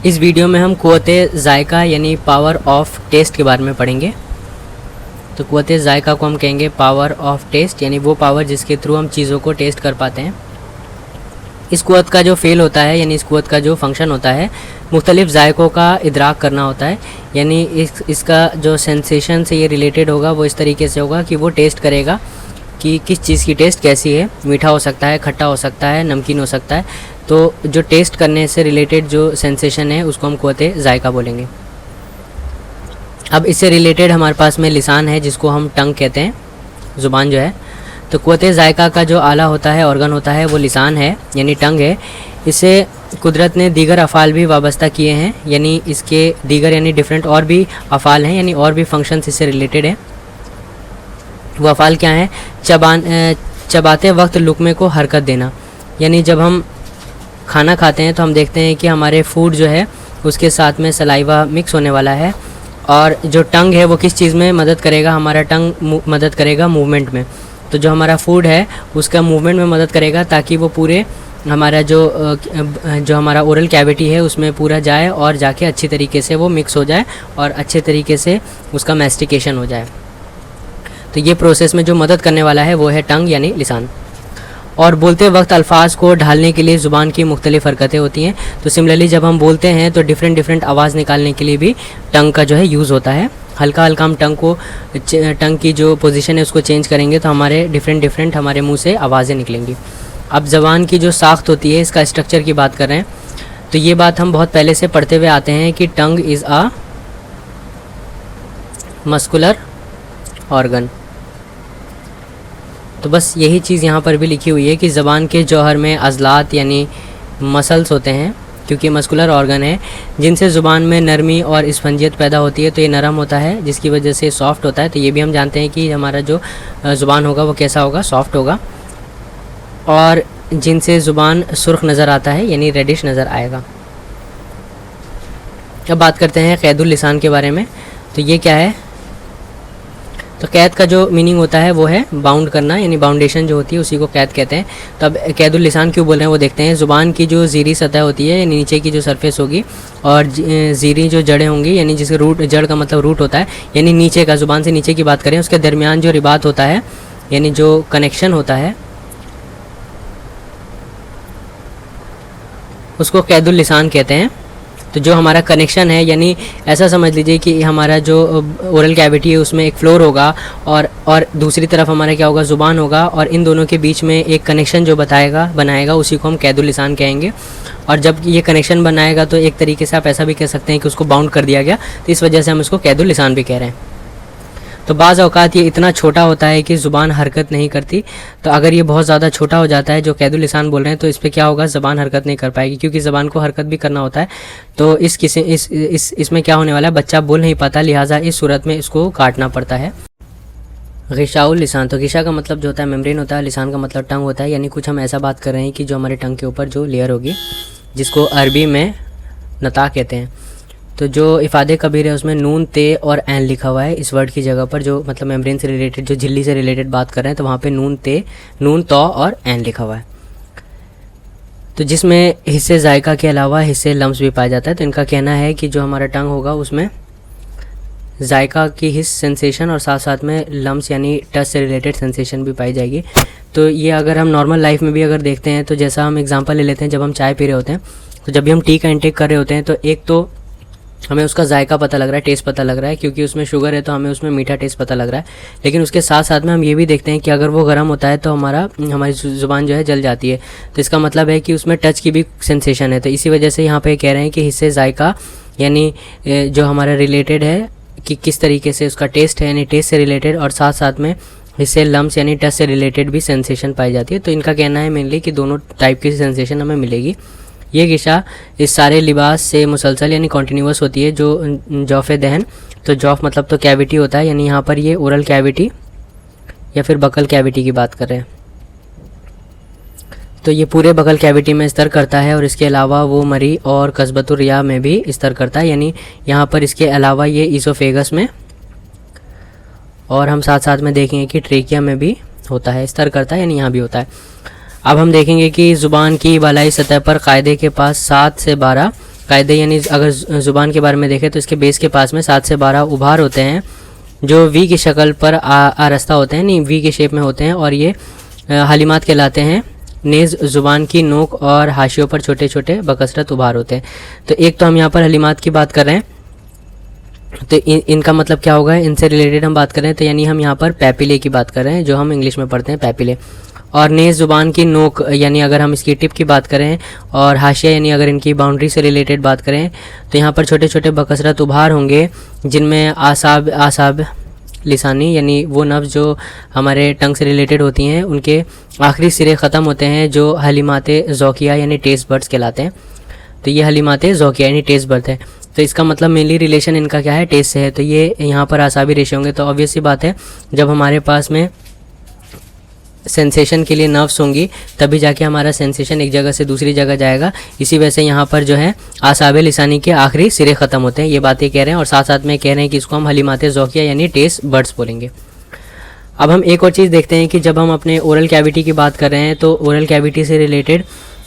इस वीडियो में हम क़ुव्वत ज़ायक़ा यानी पावर ऑफ टेस्ट के बारे में पढ़ेंगे। तो क़ुव्वत ज़ायक़ा को हम कहेंगे पावर ऑफ टेस्ट, यानी वो पावर जिसके थ्रू हम चीज़ों को टेस्ट कर पाते हैं। इस क़ुव्वत का जो फ़ेल होता है, यानी इस क़ुव्वत का जो फंक्शन होता है, मुख्तलिफ़ ज़ायक़ों का इदराक करना होता है। यानी इसका जो सेंसेशन से ये रिलेटेड होगा वो इस तरीके से होगा कि वो टेस्ट करेगा कि किस चीज़ की टेस्ट कैसी है। मीठा हो सकता है, खट्टा हो सकता है, नमकीन हो सकता है। तो जो टेस्ट करने से रिलेटेड जो सेंसेशन है उसको हम क़ुव्वत ज़ायक़ा बोलेंगे। अब इससे रिलेटेड हमारे पास में लिसान है जिसको हम टंग कहते हैं, ज़ुबान जो है। तो क़ुव्वत ज़ायक़ा का जो आला होता है, ऑर्गन होता है, वो लिसान है यानी टंग है। इसे कुदरत ने दीगर अफ़ाल भी वाबस्ता किए हैं, यानी इसके दीगर यानी डिफरेंट और भी अफ़ाल हैं, यानी और भी फंक्शंस इससे रिलेटेड हैं। वो अफ़ाल क्या हैं? चबाते वक्त लुक़मे को हरकत देना, यानी जब हम खाना खाते हैं तो हम देखते हैं कि हमारे फूड जो है उसके साथ में सलाइवा मिक्स होने वाला है, और जो टंग है वो किस चीज़ में मदद करेगा? हमारा टंग मदद करेगा मूवमेंट में। तो जो हमारा फूड है उसका मूवमेंट में मदद करेगा ताकि वो पूरे हमारा जो हमारा ओरल कैविटी है उसमें पूरा जाए और जाके अच्छी तरीके से वो मिक्स हो जाए और अच्छे तरीके से उसका मैस्टिकेशन हो जाए। तो ये प्रोसेस में जो मदद करने वाला है वो है टंग यानी लिसान। और बोलते वक्त अल्फाज को ढालने के लिए ज़ुबान की मुख्तलिफ़ हरकतें होती हैं। तो सिमिलरली जब हम बोलते हैं तो डिफरेंट आवाज़ निकालने के लिए भी टंग का जो है यूज़ होता है। हल्का हल्का हम टंग की जो पोजीशन है उसको चेंज करेंगे तो हमारे डिफरेंट हमारे मुंह से आवाज़ें निकलेंगी। अब ज़बान की जो साख्त होती है, इसका स्ट्रक्चर की बात कर रहे हैं, तो ये बात हम बहुत पहले से पढ़ते हुए आते हैं कि tongue is a muscular organ. तो बस यही चीज़ यहाँ पर भी लिखी हुई है कि ज़बान के जौहर में अज़लात यानी मसल्स होते हैं, क्योंकि मस्कुलर ऑर्गन है जिनसे ज़ुबान में नरमी और इस्फंजियत पैदा होती है। तो ये नरम होता है जिसकी वजह से सॉफ्ट होता है। तो ये भी हम जानते हैं कि हमारा जो ज़ुबान होगा वो कैसा होगा? सॉफ्ट होगा। और जिनसे ज़ुबान सुर्ख नज़र आता है यानी रेडिश नज़र आएगा। अब बात करते हैं क़ैदुल लिसान के बारे में। तो ये क्या है? तो कैद का जो मीनिंग होता है वो है बाउंड करना, यानी बाउंडेशन जो होती है उसी को कैद कहते हैं। तो अब कैदुल लिसान क्यों बोल रहे हैं वो देखते हैं। ज़ुबान की जो ज़ीरी सतह होती है यानी नीचे की जो सरफेस होगी, और ज़ीरी जो जड़ें होंगी यानी जिसके रूट, जड़ का मतलब रूट होता है, यानी नीचे का, ज़ुबान से नीचे की बात करें, उसके दरमियान जो रिबात होता है यानी जो कनेक्शन होता है उसको कैदुल लिसान कहते हैं। तो जो हमारा कनेक्शन है, यानी ऐसा समझ लीजिए कि हमारा जो ओरल कैविटी है उसमें एक फ्लोर होगा और दूसरी तरफ हमारा क्या होगा? ज़ुबान होगा, और इन दोनों के बीच में एक कनेक्शन जो बनाएगा उसी को हम कैदुल लिसान कहेंगे। और जब ये कनेक्शन बनाएगा तो एक तरीके से आप ऐसा भी कह सकते हैं कि उसको बाउंड कर दिया गया, तो इस वजह से हम इसको कैदुल लिसान भी कह रहे हैं। तो बाज़ औक़ात ये इतना छोटा होता है कि ज़ुबान हरकत नहीं करती। तो अगर ये बहुत ज़्यादा छोटा हो जाता है, जो कैदुल लिसान बोल रहे हैं, तो इस पर क्या होगा? ज़बान हरकत नहीं कर पाएगी, क्योंकि ज़बान को हरकत भी करना होता है। तो इसमें क्या होने वाला है? बच्चा बोल नहीं पाता, लिहाजा इस सूरत में इसको काटना पड़ता है। ग़िशाउल लिसान। तो ग़िशा का मतलब जो होता है मेम्ब्रेन होता है, लिसान का मतलब टंग होता है। यानी कुछ हम ऐसा बात कर रहे हैं कि जो हमारे टंग के ऊपर जो लेयर होगी जिसको अरबी में नता कहते हैं। तो जो इफ़ादे कबीर है उसमें नून, ते और ऐन लिखा हुआ है इस वर्ड की जगह पर। जो मतलब मेम्ब्रेन से रिलेटेड, जो झिल्ली से रिलेटेड बात कर रहे हैं, तो वहाँ पे नून, तौ और ऐन लिखा हुआ है। तो जिसमें हिस्से ज़ायक़ा के अलावा हिस्से लम्स भी पाया जाता है। तो इनका कहना है कि जो हमारा टंग होगा उसमें ज़ायक़ा की हिस्स सेंसेशन और साथ साथ में लम्स यानी टच से रिलेटेड सेंसेशन भी पाई जाएगी। तो ये अगर हम नॉर्मल लाइफ में भी अगर देखते हैं, तो जैसा हम एग्जांपल ले लेते हैं, जब हम चाय पी रहे होते हैं, तो जब भी हम टी का इंटेक कर रहे होते हैं, तो एक तो हमें उसका जायका पता लग रहा है, टेस्ट पता लग रहा है, क्योंकि उसमें शुगर है तो हमें उसमें मीठा टेस्ट पता लग रहा है। लेकिन उसके साथ साथ में हम ये भी देखते हैं कि अगर वो गर्म होता है तो हमारी ज़ुबान जो है जल जाती है। तो इसका मतलब है कि उसमें टच की भी सेंसेशन है। तो इसी वजह से यहाँ पे कह रहे हैं कि हिस्से जायका यानी जो हमारा रिलेटेड है कि किस तरीके से उसका टेस्ट है, यानी टेस्ट से रिलेटेड, और साथ साथ में हिस्से लम्स यानी टच से रिलेटेड भी सेंसेशन पाई जाती है। तो इनका कहना है मेनली कि दोनों टाइप की सेंसेशन हमें मिलेगी। ये ग़िशा इस सारे लिबास से मुसलसल यानी कॉन्टीन्यूअस होती है, जो जौफ़ दहन। तो जौफ़ मतलब तो कैविटी होता है, यानी यहाँ पर ये ओरल कैविटी या फिर बकल कैविटी की बात कर रहे हैं। तो ये पूरे बकल कैविटी में स्तर करता है, और इसके अलावा वो मरी और कस्बतुर रिया में भी स्तर करता है, यानी यहाँ पर इसके अलावा ये ईसोफेगस में, और हम साथ साथ में देखेंगे कि ट्रेकिया में भी होता है, स्तर करता है, यानी यहाँ भी होता है। अब हम देखेंगे कि ज़ुबान की बालाई सतह पर कायदे के पास 7 से 12 कायदे यानी अगर ज़ुबान के बारे में देखें तो इसके बेस के पास में 7 से 12 उभार होते हैं जो वी की शक्ल पर आरस्ता होते हैं, नहीं वी के शेप में होते हैं, और ये हलीमात कहलाते हैं। नेज़ ज़ुबान की नोक और हाशियों पर छोटे छोटे बकसरत उभार होते हैं। तो एक तो हम यहाँ पर हलीमात की बात कर रहे हैं, तो इनका मतलब क्या होगा, इनसे रिलेटेड हम बात कर रहे हैं, तो यानी हम यहाँ पर पैपिले की बात कर रहे हैं, जो हम इंग्लिश में पढ़ते हैं पैपिले। और नेज़ ज़ुबान की नोक यानी अगर हम इसकी टिप की बात करें, और हाशिया यानी अगर इनकी बाउंड्री से रिलेटेड बात करें, तो यहाँ पर छोटे छोटे बकसरत उभार होंगे जिनमें आसाब लिसानी यानी वो नब्ज़ जो हमारे टंग से रिलेटेड होती हैं उनके आखिरी सिरे ख़त्म होते हैं, जो हलीमात ज़ौकिया यानी टेस्ट बर्ड्स कहलाते हैं। तो ये हलीमात ज़ौकिया यानी टेस्ट बर्ड है। तो इसका मतलब मेनली रिलेशन इनका क्या है, टेस्ट से है। तो ये यहाँ पर आसाबी रेशे होंगे, तो ऑब्वियस सी बात है जब हमारे पास में सेंसेशन के लिए नर्व्स होंगी तभी जाके हमारा सेंसेशन एक जगह से दूसरी जगह जाएगा। इसी वजह से यहाँ पर जो है आसाबे लिसानी के आखिरी सिरे ख़त्म होते हैं, ये बातें कह रहे हैं। और साथ साथ में कह रहे हैं कि इसको हम हलीमात ज़ौकिया यानी टेस्ट बर्ड्स बोलेंगे। अब हम एक और चीज़ देखते हैं कि जब हम अपने ओरल कैविटी की बात कर रहे हैं तो ओरल कैविटी से रिलेटेड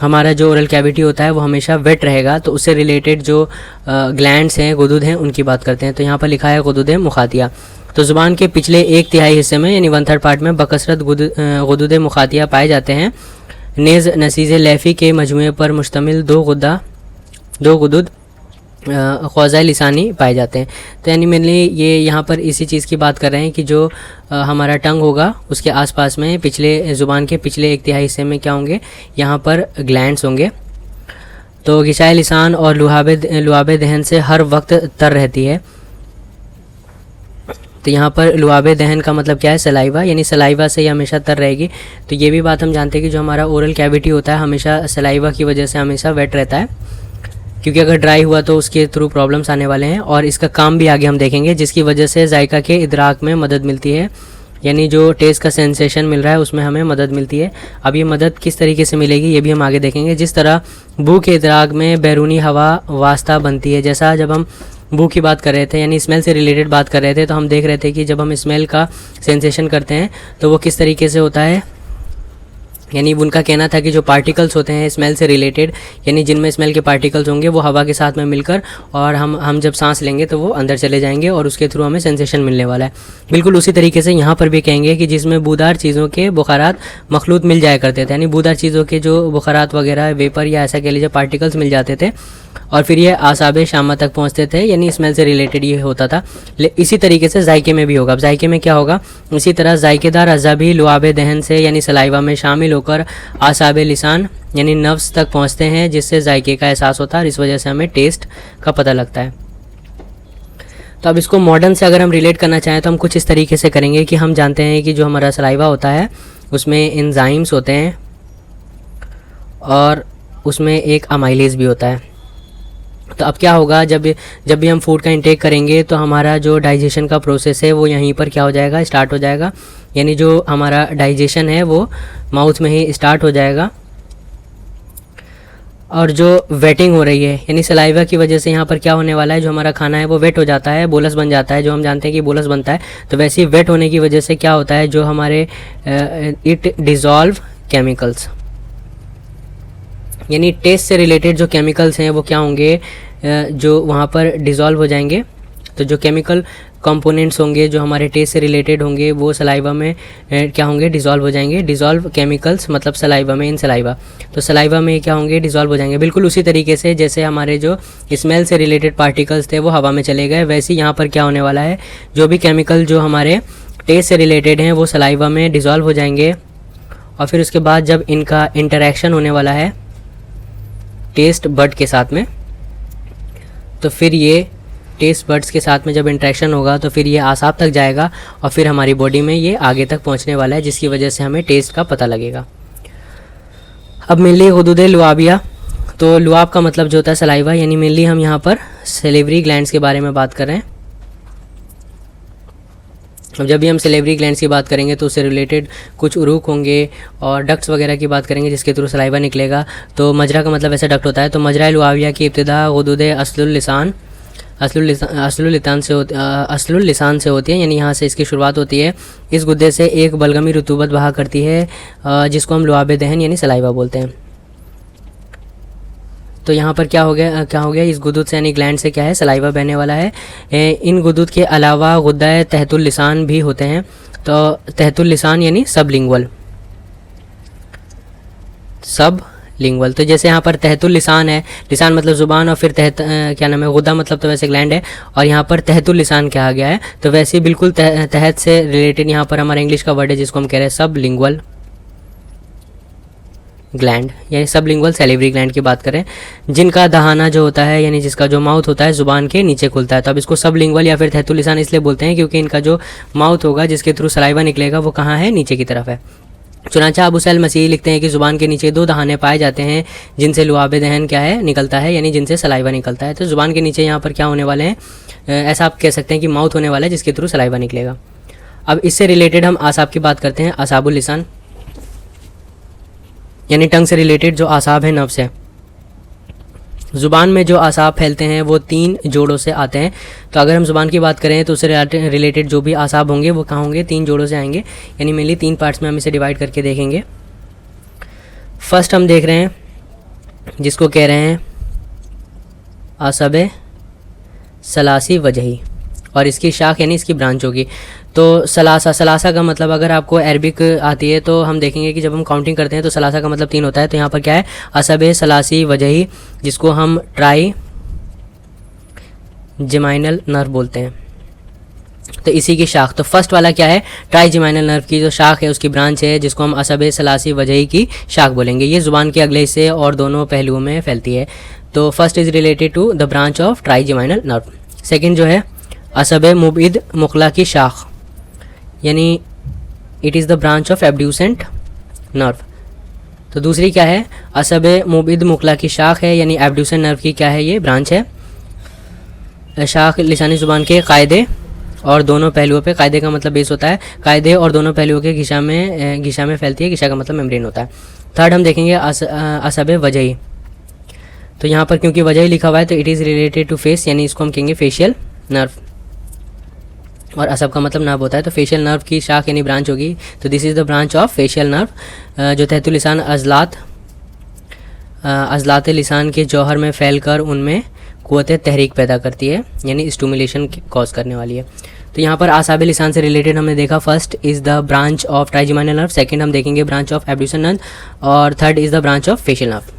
हमारा जो ओरल कैविटी होता है वो हमेशा वेट रहेगा। तो उससे रिलेटेड जो ग्लैंड्स हैं, गुदुद हैं, उनकी बात करते हैं। तो यहाँ पर लिखा है गुदुद मुखातिया। तो ज़ुबान के पिछले 1/3 हिस्से में यानी 1/3 पार्ट में बकसरत गुदुद मुखातिया पाए जाते हैं। नेज़ नसीज़ लैफ़ी के मजमूए पर मुश्तमिल दो गुदुद ख़ौज़ा लिसानी पाए जाते हैं। तो यानी मेनली ये यहाँ पर इसी चीज़ की बात कर रहे हैं कि जो हमारा टंग होगा उसके आसपास में पिछले ज़ुबान के पिछले 1/3 हिस्से में क्या होंगे, यहाँ पर ग्लैंड्स होंगे। तो गिशाए लिसान और लुआबे दहन से हर वक्त तर रहती है। तो यहाँ पर लुआबे दहन का मतलब क्या है, सलाइवा, यानी सलाइवा से ये हमेशा तर रहेगी। तो ये भी बात हम जानते हैं कि जो हमारा ओरल कैविटी होता है हमेशा सलाइवा की वजह से हमेशा वेट रहता है, क्योंकि अगर ड्राई हुआ तो उसके थ्रू प्रॉब्लम्स आने वाले हैं। और इसका काम भी आगे हम देखेंगे, जिसकी वजह से जायका के इदराक में मदद मिलती है, यानी जो टेस्ट का सेंसेशन मिल रहा है उसमें हमें मदद मिलती है। अब ये मदद किस तरीके से मिलेगी ये भी हम आगे देखेंगे। जिस तरह बू के इदराक में बैरूनी हवा वास्ता बनती है, जैसा जब हम बू की बात कर रहे थे यानी स्मेल से रिलेटेड बात कर रहे थे, तो हम देख रहे थे कि जब हम स्मेल का सेंसेशन करते हैं तो वो किस तरीके से होता है। यानी उनका कहना था कि जो पार्टिकल्स होते हैं स्मेल से रिलेटेड, यानी जिनमें स्मेल के पार्टिकल्स होंगे वो हवा के साथ में मिलकर और हम जब सांस लेंगे तो वो अंदर चले जाएंगे और उसके थ्रू हमें सेंसेशन मिलने वाला है। बिल्कुल उसी तरीके से यहाँ पर भी कहेंगे कि जिसमें बूदार चीज़ों के बुखारात मखलूत मिल जाया करते थे, यानी बूदार चीज़ों के जो बुखारात वगैरह वेपर या ऐसा कह लीजिए पार्टिकल्स मिल जाते थे और फिर ये आसाबे शामा तक पहुँचते थे, यानी स्मेल से रिलेटेड ये होता था। इसी तरीके से जायके में भी होगा। अब जायके में क्या होगा, इसी तरह जायकेदार अज़ा भी लुआबे दहन से यानी सलाइवा में शामिल होकर आसाबे लिसान यानी नफ्स तक पहुंचते हैं, जिससे जायके का एहसास होता है और इस वजह से हमें टेस्ट का पता लगता है। तो अब इसको मॉडर्न से अगर हम रिलेट करना चाहें तो हम कुछ इस तरीके से करेंगे कि हम जानते हैं कि जो हमारा सलाइवा होता है उसमें एंजाइम्स होते हैं और उसमें एक अमाइलेज भी होता है। तो अब क्या होगा, जब भी हम फूड का इंटेक करेंगे तो हमारा जो डाइजेशन का प्रोसेस है वो यहीं पर क्या हो जाएगा, स्टार्ट हो जाएगा। यानी जो हमारा डाइजेशन है वो माउथ में ही स्टार्ट हो जाएगा। और जो वेटिंग हो रही है यानी सलाइवा की वजह से यहाँ पर क्या होने वाला है, जो हमारा खाना है वो वेट हो जाता है, बोलस बन जाता है, जो हम जानते हैं कि बोलस बनता है। तो वैसे ही वेट होने की वजह से क्या होता है, जो हमारे इट डिज़ोल्व केमिकल्स यानी टेस्ट से रिलेटेड जो केमिकल्स हैं वो क्या होंगे, जो वहाँ पर डिज़ोल्व हो जाएंगे। तो जो केमिकल कंपोनेंट्स होंगे जो हमारे टेस्ट से रिलेटेड होंगे वो सलाइवा में क्या होंगे, डिज़ोल्व हो जाएंगे। डिज़ोल्व केमिकल्स मतलब सलाइवा में, इन सलाइवा, तो सलाइवा में क्या होंगे, डिज़ोल्व हो जाएंगे। बिल्कुल उसी तरीके से जैसे हमारे जो स्मेल से रिलेटेड पार्टिकल्स थे वो हवा में चले गए, वैसे ही यहाँ पर क्या होने वाला है, जो भी केमिकल जो हमारे टेस्ट से रिलेटेड हैं वो सलाइवा में डिज़ोल्व हो जाएंगे। और फिर उसके बाद जब इनका इंटरेक्शन होने वाला है टेस्ट बड के साथ में, तो फिर ये टेस्ट बड्स के साथ में जब इंटरेक्शन होगा तो फिर ये आसाब तक जाएगा और फिर हमारी बॉडी में ये आगे तक पहुंचने वाला है, जिसकी वजह से हमें टेस्ट का पता लगेगा। अब मेनली हुदूद लुआबिया, तो लुआब का मतलब जो होता है सलाइवा, यानी मेनली हम यहाँ पर सेलेवरी ग्लैंड्स के बारे में बात कर रहे हैं। अब जब भी हम सेलेवरी ग्लैंड्स की बात करेंगे तो उससे रिलेटेड कुछ उरूक होंगे और डक्ट्स वगैरह की बात करेंगे जिसके थ्रू सलाइवा निकलेगा। तो मजरा का मतलब ऐसा डक्ट होता है। तो मजरा लुआबिया की इब्तिदा हुदूद असलुल लिसान से होती है, यानी यहाँ से इसकी शुरुआत होती है। इस गुद्दे से एक बलगमी रुतूबत बहा करती है जिसको हम लुआबे दहन यानी सलाइवा बोलते हैं। तो यहाँ पर क्या हो गया इस गुदुद से यानी ग्लैंड से क्या है, सलाइवा बहने वाला है। इन गुदुद के अलावा गुद्दा तहतुल लिसान भी होते हैं। तो तहतुल लिसान यानी सबलिंगुअल, तो जैसे यहाँ पर तहतुल लिसान है, लिसान मतलब ज़ुबान, और फिर क्या नाम है, गुद्दा मतलब तो वैसे ग्लैंड है, और यहाँ पर तहतुल लिसान कहा गया है। तो वैसे बिल्कुल तहत से रिलेटेड यहाँ पर हमारा इंग्लिश का वर्ड है जिसको हम कह रहे हैं सबलिंगुअल ग्लैंड, यानी सबलिंगुअल सैलिवरी ग्लैंड की बात करें, जिनका दहाना जो होता है यानी जिसका जो माउथ होता है ज़ुबान के नीचे खुलता है। तो अब इसको सबलिंगुअल या फिर तहतुल लिसान इसलिए बोलते हैं क्योंकि इनका जो माउथ होगा जिसके थ्रू सलाइवा निकलेगा वो कहाँ है, नीचे की तरफ है। चुनाचा अबू सैल मसीह लिखते हैं कि ज़ुबान के नीचे 2 दहाने पाए जाते हैं जिनसे लुआब दहन क्या है, निकलता है, यानी जिनसे सलाइवा निकलता है। तो ज़ुबान के नीचे यहाँ पर क्या होने वाले हैं, ऐसा आप कह सकते हैं कि माउथ होने वाला है जिसके थ्रू सलाइवा निकलेगा। अब इससे रिलेटेड हम आसाब की बात करते हैं। आसाबुल लिसान यानी टंग से रिलेटेड जो आसाब है, नर्व्स है। ज़ुबान में जो आसाब फैलते हैं वो 3 जोड़ों से आते हैं। तो अगर हम ज़ुबान की बात करें तो उससे रिलेटेड जो भी आसाब होंगे वो कहाँ होंगे, 3 जोड़ों से आएंगे, यानी मेनली 3 पार्ट्स में हम इसे डिवाइड करके देखेंगे। फर्स्ट हम देख रहे हैं जिसको कह रहे हैं आसब सलासी वजही, और इसकी शाख यानी इसकी ब्रांच होगी। तो सलासा का मतलब अगर आपको अरबिक आती है तो हम देखेंगे कि जब हम काउंटिंग करते हैं तो सलासा का मतलब 3 होता है। तो यहाँ पर क्या है, असब सलासी वजही, जिसको हम ट्राई जिमाइनल नर्व बोलते हैं। तो इसी की शाख, तो फर्स्ट वाला क्या है, ट्राई जिमाइनल नर्व की जो शाख है उसकी ब्रांच है जिसको हम असब सलासी वजही की शाख बोलेंगे। ये ज़ुबान के अगले हिस्से और दोनों पहलुओं में फैलती है। तो first is related to the branch of trigeminal nerve. Second जो है असब मुबिद मुखला की शाख, यानी it is the branch of abducent nerve. तो दूसरी क्या है, असब मुबिद मुखला की शाख है, यानी एब्ड्यूसेंट नर्व की क्या है, ये ब्रांच है। शाख लिसानी ज़ुबान के कायदे और दोनों पहलुओं पे, कायदे का मतलब बेस होता है, कायदे और दोनों पहलुओं के घिशा में फैलती है। घिशा का मतलब मेम्ब्रेन होता है। थर्ड हम देखेंगे असब वजही। तो यहाँ पर क्योंकि वजही लिखा हुआ है तो it is related to face, यानी इसको हम कहेंगे फेशियल नर्व, और असब का मतलब नर्व होता है। तो फेशियल नर्व की शाख यानी ब्रांच होगी। तो this is the branch of facial nerve, जो तहतुल लिसान अज़लात लिसान के जौहर में फैलकर उनमें क़ुव्वत तहरीक पैदा करती है, यानी स्टिमुलेशन कॉज करने वाली है। तो यहाँ पर आसाब लिसान से रिलेटेड हमने देखा, first is the branch of trigeminal nerve, second हम देखेंगे ब्रांच ऑफ एब्ड्यूसन नर्व, और third is the branch of facial nerve.